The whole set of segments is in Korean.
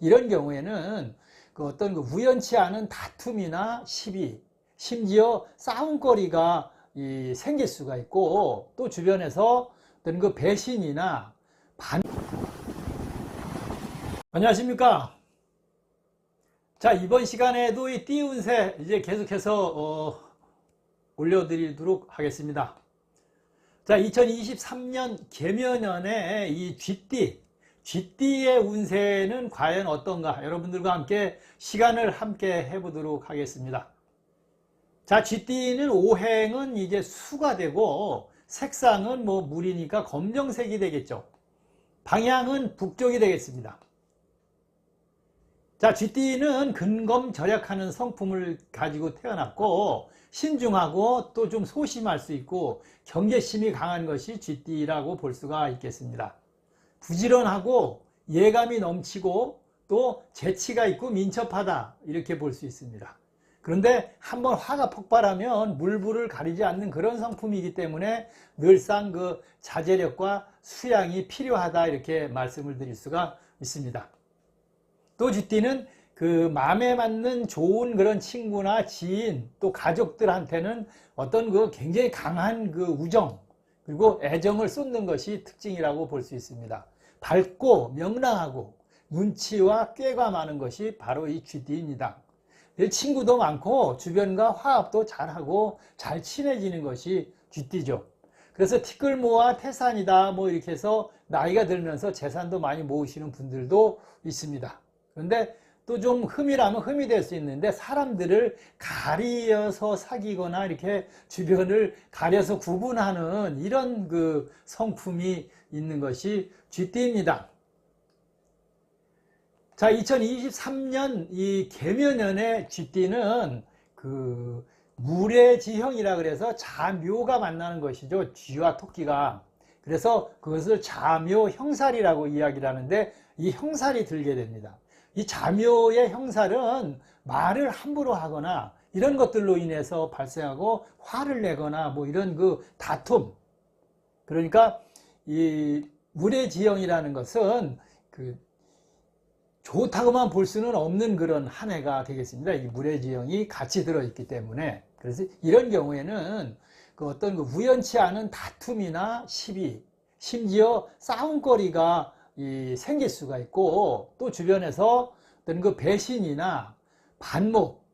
이런 경우에는 그 어떤 그 우연치 않은 다툼이나 시비, 심지어 싸움거리가 생길 수가 있고, 또 주변에서 어떤 그 배신이나 안녕하십니까. 자, 이번 시간에도 이 띠운세 이제 계속해서 올려드리도록 하겠습니다. 자, 2023년 개묘년에 이 쥐띠의 운세는 과연 어떤가? 여러분들과 함께 시간을 함께 해보도록 하겠습니다. 자, 쥐띠는 오행은 이제 수가 되고, 색상은 뭐 물이니까 검정색이 되겠죠. 방향은 북쪽이 되겠습니다. 자, 쥐띠는 근검절약하는 성품을 가지고 태어났고, 신중하고 또 좀 소심할 수 있고 경계심이 강한 것이 쥐띠라고 볼 수가 있겠습니다. 부지런하고 예감이 넘치고 또 재치가 있고 민첩하다, 이렇게 볼 수 있습니다. 그런데 한번 화가 폭발하면 물불을 가리지 않는 그런 성품이기 때문에 늘상 그 자제력과 수양이 필요하다, 이렇게 말씀을 드릴 수가 있습니다. 또 쥐띠는 그 마음에 맞는 좋은 그런 친구나 지인, 또 가족들한테는 어떤 그 굉장히 강한 그 우정, 그리고 애정을 쏟는 것이 특징이라고 볼 수 있습니다. 밝고 명랑하고 눈치와 꾀가 많은 것이 바로 이 쥐띠입니다. 친구도 많고 주변과 화합도 잘하고 잘 친해지는 것이 쥐띠죠. 그래서 티끌모아 태산이다, 뭐 이렇게 해서 나이가 들면서 재산도 많이 모으시는 분들도 있습니다. 그런데 또 좀 흠이라면 흠이 될 수 있는데, 사람들을 가리어서 사귀거나 이렇게 주변을 가려서 구분하는 이런 그 성품이 있는 것이 쥐띠입니다. 자, 2023년 이 개묘년의 쥐띠는 그 물의 지형이라 그래서 자묘가 만나는 것이죠. 쥐와 토끼가. 그래서 그것을 자묘 형살이라고 이야기를 하는데, 이 형살이 들게 됩니다. 이 자묘의 형살은 말을 함부로 하거나 이런 것들로 인해서 발생하고 화를 내거나 뭐 이런 그 다툼, 그러니까 이 물의 지형이라는 것은 그 좋다고만 볼 수는 없는 그런 한 해가 되겠습니다. 이 물의 지형이 같이 들어있기 때문에. 그래서 이런 경우에는 그 어떤 그 우연치 않은 다툼이나 시비, 심지어 싸움거리가 생길 수가 있고, 또 주변에서 어떤 그 배신이나 반목,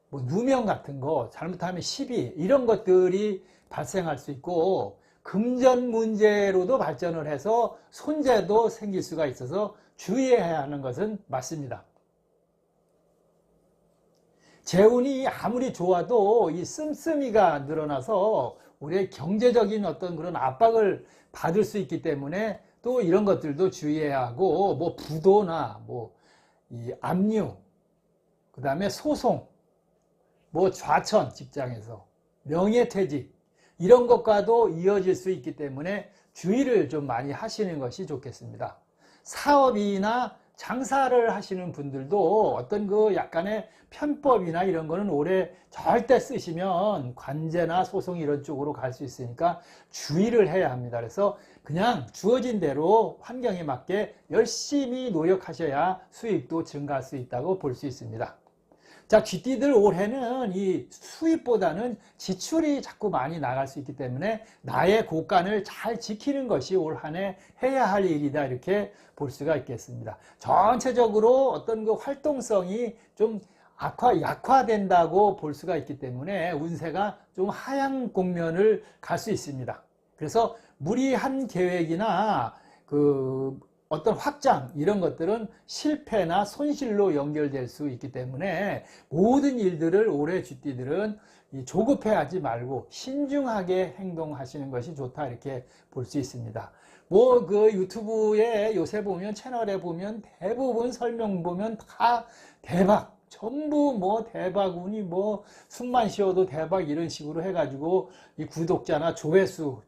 뭐 누명 같은 거, 잘못하면 시비, 이런 것들이 발생할 수 있고, 금전 문제로도 발전을 해서 손재도 생길 수가 있어서 주의해야 하는 것은 맞습니다. 재운이 아무리 좋아도 이 씀씀이가 늘어나서 우리의 경제적인 어떤 그런 압박을 받을 수 있기 때문에 또 이런 것들도 주의해야 하고, 뭐 부도나 뭐 이 압류, 그 다음에 소송, 뭐 좌천, 직장에서 명예퇴직, 이런 것과도 이어질 수 있기 때문에 주의를 좀 많이 하시는 것이 좋겠습니다. 사업이나 장사를 하시는 분들도 어떤 그 약간의 편법이나 이런 거는 올해 절대 쓰시면 관제나 소송 이런 쪽으로 갈 수 있으니까 주의를 해야 합니다. 그래서 그냥 주어진 대로 환경에 맞게 열심히 노력하셔야 수익도 증가할 수 있다고 볼 수 있습니다. 자, 쥐띠들 올해는 이 수입보다는 지출이 자꾸 많이 나갈 수 있기 때문에 나의 곳간을 잘 지키는 것이 올 한 해 해야 할 일이다, 이렇게 볼 수가 있겠습니다. 전체적으로 어떤 그 활동성이 좀 약화된다고 볼 수가 있기 때문에 운세가 좀 하향 국면을 갈 수 있습니다. 그래서 무리한 계획이나 그 어떤 확장, 이런 것들은 실패나 손실로 연결될 수 있기 때문에 모든 일들을 올해 쥐띠들은 조급해하지 말고 신중하게 행동하시는 것이 좋다, 이렇게 볼 수 있습니다. 뭐 그 유튜브에 요새 보면, 채널에 보면 대부분 설명 보면 다 대박, 전부 뭐 대박운이 뭐 숨만 쉬어도 대박, 이런 식으로 해가지고 이 구독자나 조회수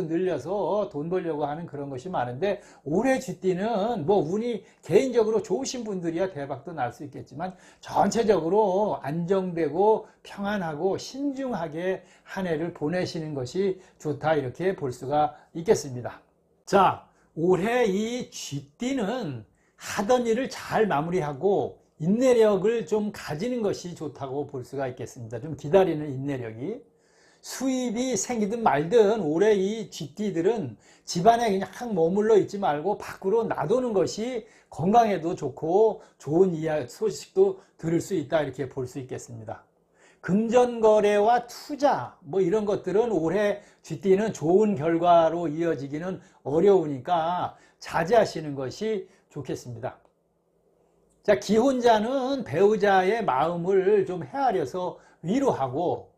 늘려서 돈 벌려고 하는 그런 것이 많은데, 올해 쥐띠는 뭐 운이 개인적으로 좋으신 분들이야 대박도 날 수 있겠지만 전체적으로 안정되고 평안하고 신중하게 한 해를 보내시는 것이 좋다, 이렇게 볼 수가 있겠습니다. 자, 올해 이 쥐띠는 하던 일을 잘 마무리하고 인내력을 좀 가지는 것이 좋다고 볼 수가 있겠습니다. 좀 기다리는 인내력이. 수입이 생기든 말든 올해 이 쥐띠들은 집안에 그냥 머물러 있지 말고 밖으로 나도는 것이 건강에도 좋고 좋은 소식도 들을 수 있다, 이렇게 볼 수 있겠습니다. 금전거래와 투자 뭐 이런 것들은 올해 쥐띠는 좋은 결과로 이어지기는 어려우니까 자제하시는 것이 좋겠습니다. 자, 기혼자는 배우자의 마음을 좀 헤아려서 위로하고,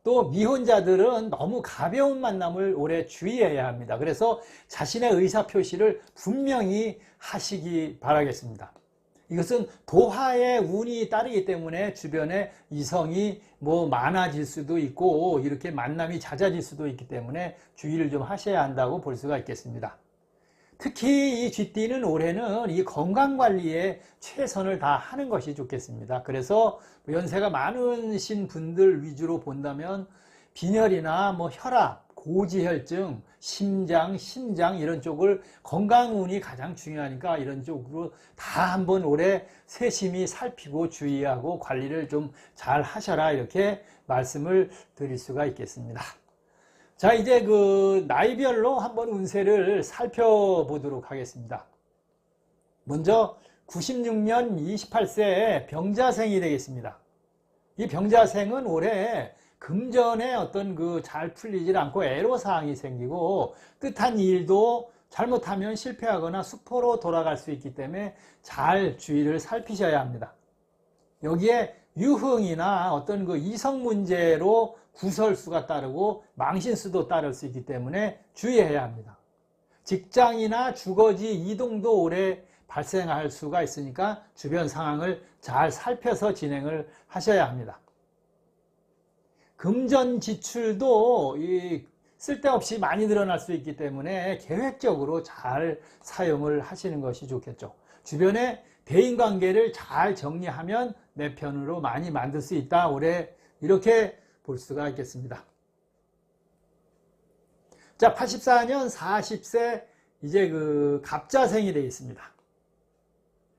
또 미혼자들은 너무 가벼운 만남을 올해 주의해야 합니다. 그래서 자신의 의사표시를 분명히 하시기 바라겠습니다. 이것은 도화의 운이 따르기 때문에 주변에 이성이 뭐 많아질 수도 있고 이렇게 만남이 잦아질 수도 있기 때문에 주의를 좀 하셔야 한다고 볼 수가 있겠습니다. 특히 이 쥐띠는 올해는 이 건강관리에 최선을 다하는 것이 좋겠습니다. 그래서 연세가 많으신 분들 위주로 본다면 빈혈이나 뭐 혈압, 고지혈증, 심장, 신장 이런 쪽을 건강운이 가장 중요하니까 이런 쪽으로 다 한번 올해 세심히 살피고 주의하고 관리를 좀 잘 하셔라, 이렇게 말씀을 드릴 수가 있겠습니다. 자, 이제 그 나이별로 한번 운세를 살펴보도록 하겠습니다. 먼저 96년 28세 병자생이 되겠습니다. 이 병자생은 올해 금전에 어떤 그 잘 풀리질 않고 애로사항이 생기고 뜻한 일도 잘못하면 실패하거나 수포로 돌아갈 수 있기 때문에 잘 주의를 살피셔야 합니다. 여기에 유흥이나 어떤 그 이성 문제로 구설수가 따르고 망신수도 따를 수 있기 때문에 주의해야 합니다. 직장이나 주거지 이동도 올해 발생할 수가 있으니까 주변 상황을 잘 살펴서 진행을 하셔야 합니다. 금전 지출도 쓸데없이 많이 늘어날 수 있기 때문에 계획적으로 잘 사용을 하시는 것이 좋겠죠. 주변에 대인관계를 잘 정리하면 내 편으로 많이 만들 수 있다, 올해 이렇게 볼 수가 있겠습니다. 자, 84년 40세 이제 그 갑자생이 되겠습니다.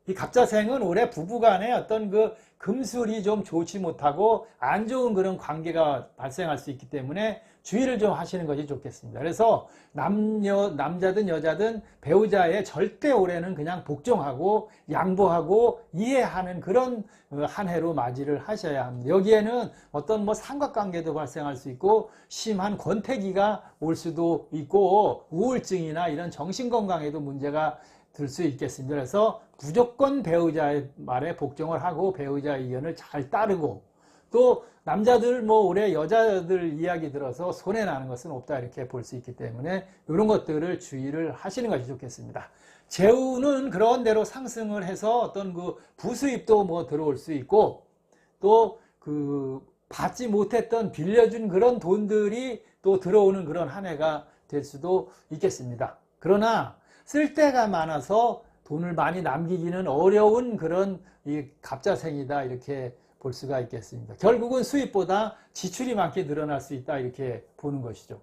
이 갑자생은 올해 부부간에 어떤 그 금술이 좀 좋지 못하고 안 좋은 그런 관계가 발생할 수 있기 때문에 주의를 좀 하시는 것이 좋겠습니다. 그래서 남자든 여자든 배우자의 절대 올해는 그냥 복종하고 양보하고 이해하는 그런 한 해로 맞이를 하셔야 합니다. 여기에는 어떤 뭐 삼각관계도 발생할 수 있고 심한 권태기가 올 수도 있고 우울증이나 이런 정신건강에도 문제가 들 수 있겠습니다. 그래서 무조건 배우자의 말에 복종을 하고 배우자의 의견을 잘 따르고, 또 남자들 뭐 올해 여자들 이야기 들어서 손해나는 것은 없다, 이렇게 볼 수 있기 때문에 이런 것들을 주의를 하시는 것이 좋겠습니다. 재우는 그런 대로 상승을 해서 어떤 그 부수입도 뭐 들어올 수 있고, 또 그 받지 못했던 빌려준 그런 돈들이 또 들어오는 그런 한 해가 될 수도 있겠습니다. 그러나 쓸 데가 많아서 돈을 많이 남기기는 어려운 그런 이 갑자생이다, 이렇게 볼 수가 있겠습니다. 결국은 수입보다 지출이 많게 늘어날 수 있다, 이렇게 보는 것이죠.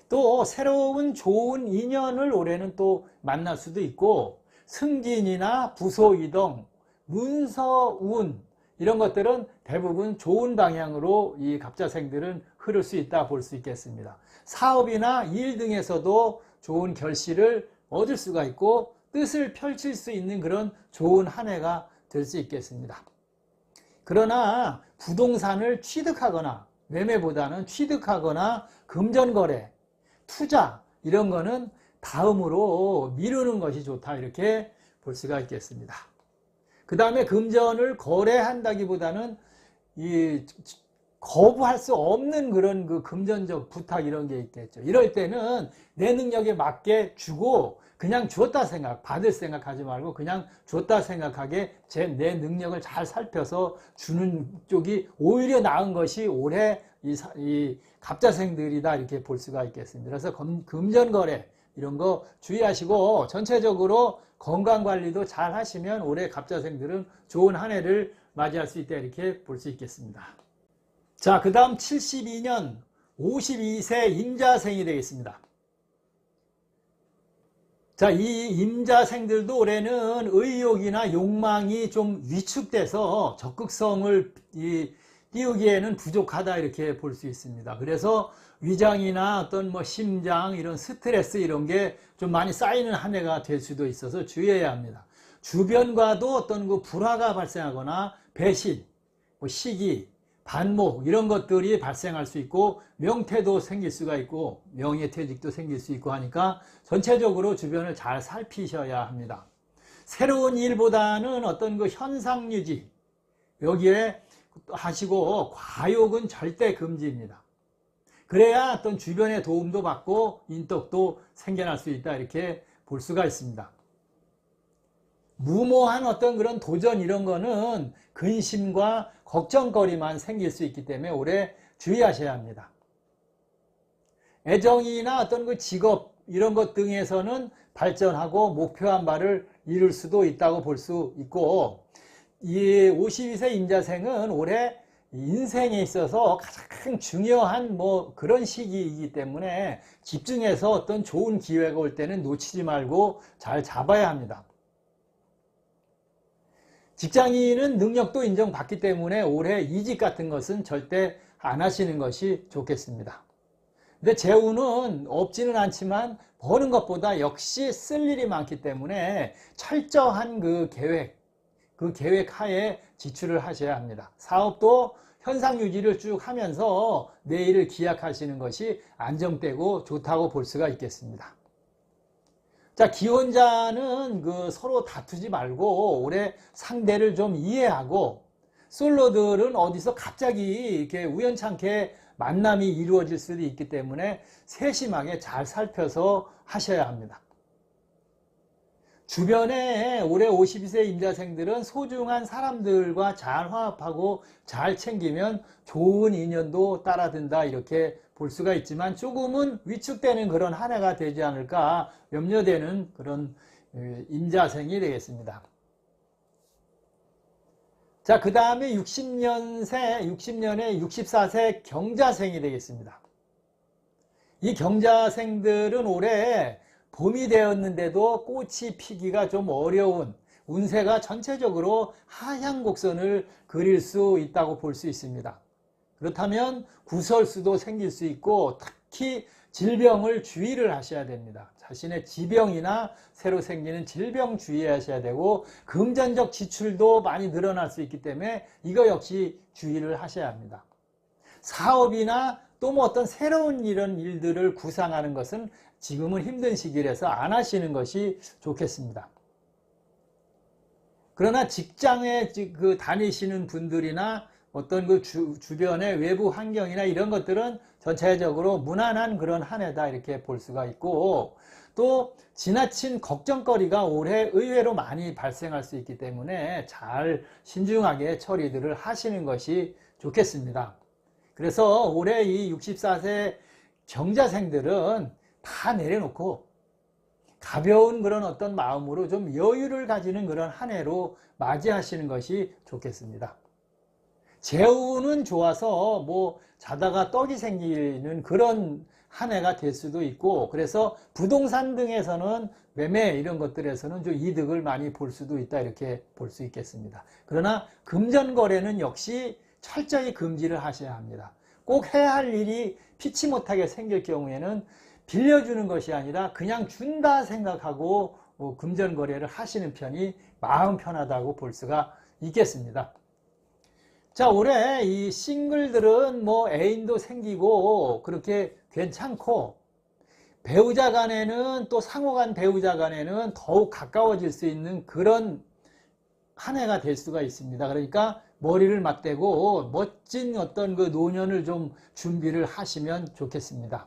또 새로운 좋은 인연을 올해는 또 만날 수도 있고, 승진이나 부서 이동, 문서운 이런 것들은 대부분 좋은 방향으로 이 갑자생들은 흐를 수 있다 볼 수 있겠습니다. 사업이나 일 등에서도 좋은 결실을 얻을 수가 있고 뜻을 펼칠 수 있는 그런 좋은 한 해가 될 수 있겠습니다. 그러나 부동산을 취득하거나 매매보다는 취득하거나 금전거래, 투자 이런 거는 다음으로 미루는 것이 좋다, 이렇게 볼 수가 있겠습니다. 그 다음에 금전을 거래한다기보다는 거부할 수 없는 그런 그 금전적 부탁 이런 게 있겠죠. 이럴 때는 내 능력에 맞게 주고 그냥 줬다 받을 생각하지 말고 그냥 줬다 생각하게 내 능력을 잘 살펴서 주는 쪽이 오히려 나은 것이 올해 이 갑자생들이다, 이렇게 볼 수가 있겠습니다. 그래서 금전거래 이런 거 주의하시고 전체적으로 건강관리도 잘 하시면 올해 갑자생들은 좋은 한 해를 맞이할 수 있다, 이렇게 볼 수 있겠습니다. 자, 그 다음 72년 52세 임자생이 되겠습니다. 자, 이 임자생들도 올해는 의욕이나 욕망이 좀 위축돼서 적극성을 띄우기에는 부족하다 이렇게 볼 수 있습니다. 그래서 위장이나 어떤 뭐 심장 이런 스트레스 이런 게 좀 많이 쌓이는 한 해가 될 수도 있어서 주의해야 합니다. 주변과도 어떤 그 불화가 발생하거나 배신, 뭐 시기, 반목 이런 것들이 발생할 수 있고 명태도 생길 수가 있고 명예퇴직도 생길 수 있고 하니까 전체적으로 주변을 잘 살피셔야 합니다. 새로운 일보다는 어떤 그 현상 유지 여기에 하시고 과욕은 절대 금지입니다. 그래야 어떤 주변의 도움도 받고 인덕도 생겨날 수 있다 이렇게 볼 수가 있습니다. 무모한 어떤 그런 도전 이런 거는 근심과 걱정거리만 생길 수 있기 때문에 올해 주의하셔야 합니다. 애정이나 어떤 그 직업 이런 것 등에서는 발전하고 목표한 바를 이룰 수도 있다고 볼 수 있고 이 52세 임자생은 올해 인생에 있어서 가장 중요한 뭐 그런 시기이기 때문에 집중해서 어떤 좋은 기회가 올 때는 놓치지 말고 잘 잡아야 합니다. 직장인은 능력도 인정받기 때문에 올해 이직 같은 것은 절대 안 하시는 것이 좋겠습니다. 근데 재우는 없지는 않지만 버는 것보다 역시 쓸 일이 많기 때문에 철저한 그 계획 하에 지출을 하셔야 합니다. 사업도 현상 유지를 쭉 하면서 내일을 기약하시는 것이 안정되고 좋다고 볼 수가 있겠습니다. 자, 기혼자는 그 서로 다투지 말고 올해 상대를 좀 이해하고 솔로들은 어디서 갑자기 이렇게 우연찮게 만남이 이루어질 수도 있기 때문에 세심하게 잘 살펴서 하셔야 합니다. 주변에 올해 52세 임자생들은 소중한 사람들과 잘 화합하고 잘 챙기면 좋은 인연도 따라든다 이렇게 볼 수가 있지만 조금은 위축되는 그런 한 해가 되지 않을까 염려되는 그런 임자생이 되겠습니다. 자, 그 다음에 60년에 64세 경자생이 되겠습니다. 이 경자생들은 올해 봄이 되었는데도 꽃이 피기가 좀 어려운 운세가 전체적으로 하향 곡선을 그릴 수 있다고 볼 수 있습니다. 그렇다면 구설수도 생길 수 있고 특히 질병을 주의를 하셔야 됩니다. 자신의 지병이나 새로 생기는 질병 주의하셔야 되고 금전적 지출도 많이 늘어날 수 있기 때문에 이거 역시 주의를 하셔야 합니다. 사업이나 또 뭐 어떤 새로운 이런 일들을 구상하는 것은 지금은 힘든 시기라서 안 하시는 것이 좋겠습니다. 그러나 직장에 그 다니시는 분들이나 어떤 그 주변의 외부 환경이나 이런 것들은 전체적으로 무난한 그런 한 해다 이렇게 볼 수가 있고 또 지나친 걱정거리가 올해 의외로 많이 발생할 수 있기 때문에 잘 신중하게 처리들을 하시는 것이 좋겠습니다. 그래서 올해 이 64세 경자생들은 다 내려놓고 가벼운 그런 어떤 마음으로 좀 여유를 가지는 그런 한 해로 맞이하시는 것이 좋겠습니다. 재우는 좋아서 뭐 자다가 떡이 생기는 그런 한 해가 될 수도 있고 그래서 부동산 등에서는 매매 이런 것들에서는 좀 이득을 많이 볼 수도 있다 이렇게 볼 수 있겠습니다. 그러나 금전거래는 역시 철저히 금지를 하셔야 합니다. 꼭 해야 할 일이 피치 못하게 생길 경우에는 빌려주는 것이 아니라 그냥 준다 생각하고 금전거래를 하시는 편이 마음 편하다고 볼 수가 있겠습니다. 자, 올해 이 싱글들은 뭐 애인도 생기고 그렇게 괜찮고 배우자 간에는 또 상호간 배우자 간에는 더욱 가까워질 수 있는 그런 한 해가 될 수가 있습니다. 그러니까 머리를 맞대고 멋진 어떤 그 노년을 좀 준비를 하시면 좋겠습니다.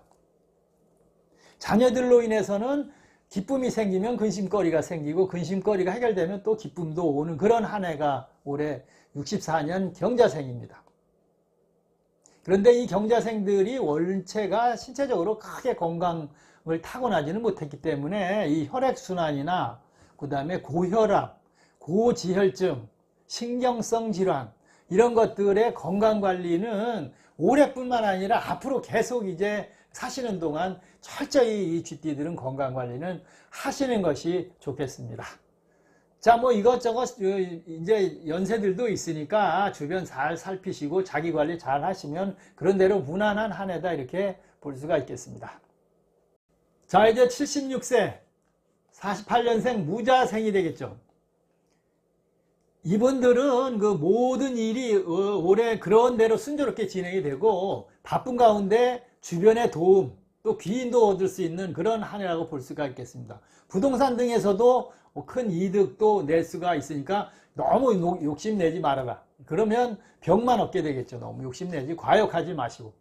자녀들로 인해서는 기쁨이 생기면 근심거리가 생기고 근심거리가 해결되면 또 기쁨도 오는 그런 한 해가 올해 64년 경자생입니다. 그런데 이 경자생들이 원체가 신체적으로 크게 건강을 타고나지는 못했기 때문에 이 혈액순환이나 그 다음에 고혈압, 고지혈증, 신경성 질환 이런 것들의 건강관리는 올해뿐만 아니라 앞으로 계속 이제 사시는 동안 철저히 이 쥐띠들은 건강관리는 하시는 것이 좋겠습니다. 자, 뭐 이것저것 이제 연세들도 있으니까 주변 잘 살피시고 자기 관리 잘 하시면 그런 대로 무난한 한 해다 이렇게 볼 수가 있겠습니다. 자, 이제 76세 48년생 무자생이 되겠죠. 이분들은 그 모든 일이 올해 그런 대로 순조롭게 진행이 되고 바쁜 가운데 주변의 도움 또 귀인도 얻을 수 있는 그런 한 해라고 볼 수가 있겠습니다. 부동산 등에서도 큰 이득도 낼 수가 있으니까 너무 욕심내지 말아라. 그러면 병만 얻게 되겠죠. 너무 욕심내지 과욕하지 마시고.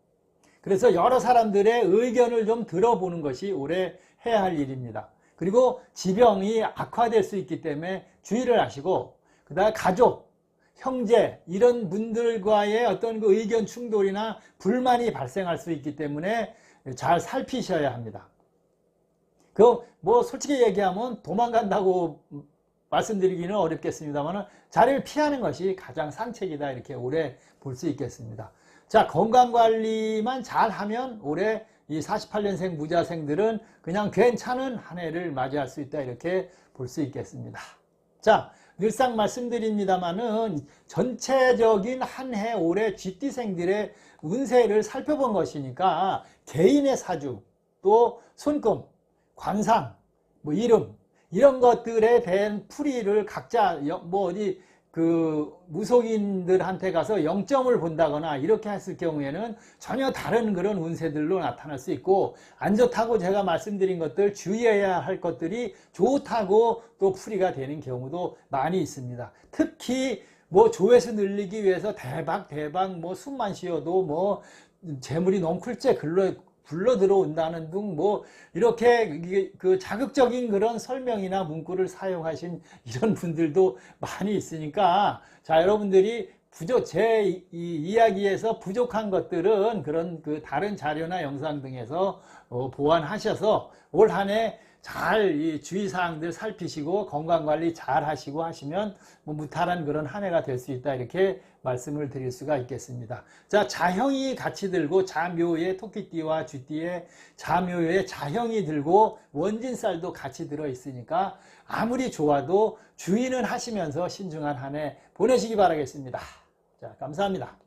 그래서 여러 사람들의 의견을 좀 들어보는 것이 올해 해야 할 일입니다. 그리고 지병이 악화될 수 있기 때문에 주의를 하시고 그 다음에 가족, 형제 이런 분들과의 어떤 그 의견 충돌이나 불만이 발생할 수 있기 때문에 잘 살피셔야 합니다. 뭐 솔직히 얘기하면 도망간다고 말씀드리기는 어렵겠습니다만 자리를 피하는 것이 가장 상책이다 이렇게 올해 볼 수 있겠습니다. 자, 건강관리만 잘하면 올해 이 48년생 무자생들은 그냥 괜찮은 한 해를 맞이할 수 있다 이렇게 볼 수 있겠습니다. 자, 늘상 말씀드립니다만은 전체적인 한 해 올해 쥐띠생들의 운세를 살펴본 것이니까 개인의 사주 또 손금, 관상, 뭐 이름 이런 것들에 대한 풀이를 각자 뭐 어디 그 무속인들한테 가서 0점을 본다거나 이렇게 했을 경우에는 전혀 다른 그런 운세들로 나타날 수 있고 안 좋다고 제가 말씀드린 것들 주의해야 할 것들이 좋다고 또 풀이가 되는 경우도 많이 있습니다. 특히 뭐 조회수 늘리기 위해서 대박 뭐 숨만 쉬어도 뭐 재물이 넘클째 굴러 들어온다는 등 뭐 이렇게 그 자극적인 그런 설명이나 문구를 사용하신 이런 분들도 많이 있으니까 자, 여러분들이 제 이야기에서 부족한 것들은 그런 그 다른 자료나 영상 등에서 보완하셔서 올 한 해 잘 이 주의사항들 살피시고 건강관리 잘 하시고 하시면 뭐 무탈한 그런 한 해가 될 수 있다 이렇게 말씀을 드릴 수가 있겠습니다. 자, 자형이 같이 들고 자묘에 토끼띠와 쥐띠에 자묘에 자형이 들고 원진살도 같이 들어 있으니까 아무리 좋아도 주의는 하시면서 신중한 한 해 보내시기 바라겠습니다. 자, 감사합니다.